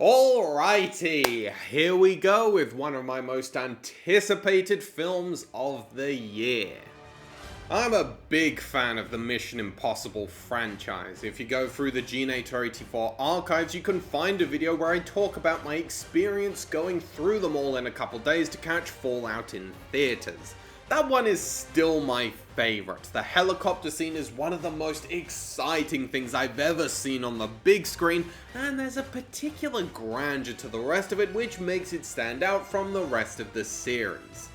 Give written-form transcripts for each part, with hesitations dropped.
Alrighty, here we go with one of my most anticipated films of the year. I'm a big fan of the Mission Impossible franchise. If you go through the Gnator 84 archives, you can find a video where I talk about my experience going through them all in a couple days to catch Fallout in theaters. That one is still my favorite. The helicopter scene is one of the most exciting things I've ever seen on the big screen, and there's a particular grandeur to the rest of it which makes it stand out from the rest of the series.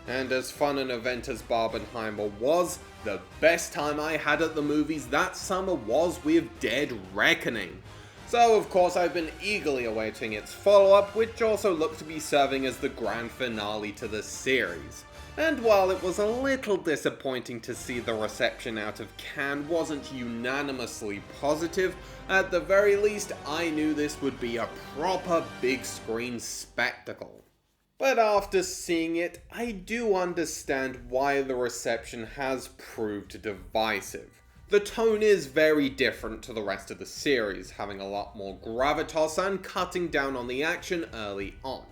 And as fun an event as Barbenheimer was, the best time I had at the movies that summer was with Dead Reckoning. So of course I've been eagerly awaiting its follow-up, which also looked to be serving as the grand finale to the series. And while it was a little disappointing to see the reception out of Cannes wasn't unanimously positive, at the very least I knew this would be a proper big screen spectacle. But after seeing it, I do understand why the reception has proved divisive. The tone is very different to the rest of the series, having a lot more gravitas and cutting down on the action early on.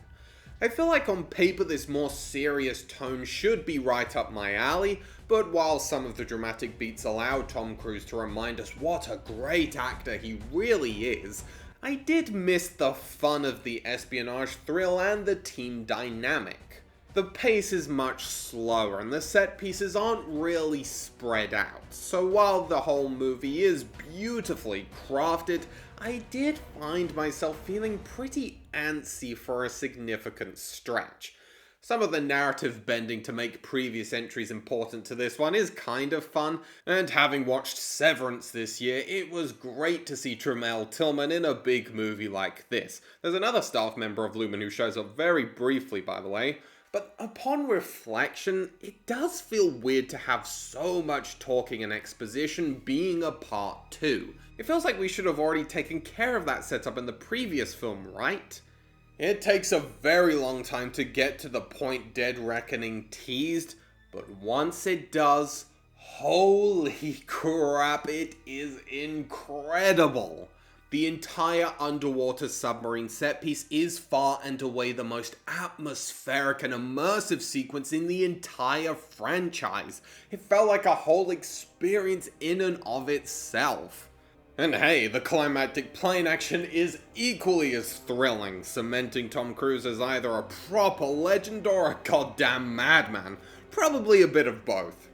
I feel like on paper this more serious tone should be right up my alley, but while some of the dramatic beats allow Tom Cruise to remind us what a great actor he really is, I did miss the fun of the espionage thrill and the team dynamic. The pace is much slower and the set pieces aren't really spread out, so while the whole movie is beautifully crafted, I did find myself feeling pretty antsy for a significant stretch. Some of the narrative bending to make previous entries important to this one is kind of fun, and having watched Severance this year, it was great to see Tremel Tillman in a big movie like this. There's another staff member of Lumen who shows up very briefly, by the way. But upon reflection, it does feel weird to have so much talking and exposition being a part 2. It feels like we should have already taken care of that setup in the previous film, right? It takes a very long time to get to the point Dead Reckoning teased, but once it does, holy crap, it is incredible. The entire underwater submarine set piece is far and away the most atmospheric and immersive sequence in the entire franchise. It felt like a whole experience in and of itself. And hey, the climactic plane action is equally as thrilling, cementing Tom Cruise as either a proper legend or a goddamn madman. Probably a bit of both.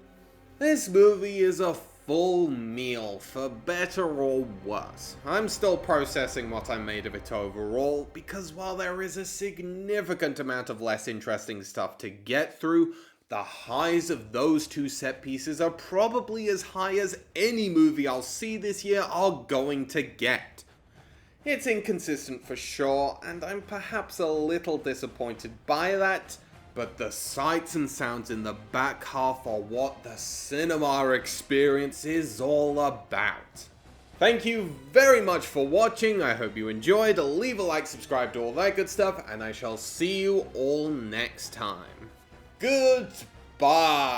This movie is a full meal, for better or worse. I'm still processing what I made of it overall, because while there is a significant amount of less interesting stuff to get through, the highs of those two set pieces are probably as high as any movie I'll see this year are going to get. It's inconsistent for sure, and I'm perhaps a little disappointed by that, but the sights and sounds in the back half are what the cinema experience is all about. Thank you very much for watching, I hope you enjoyed, leave a like, subscribe to all that good stuff, and I shall see you all next time. Goodbye!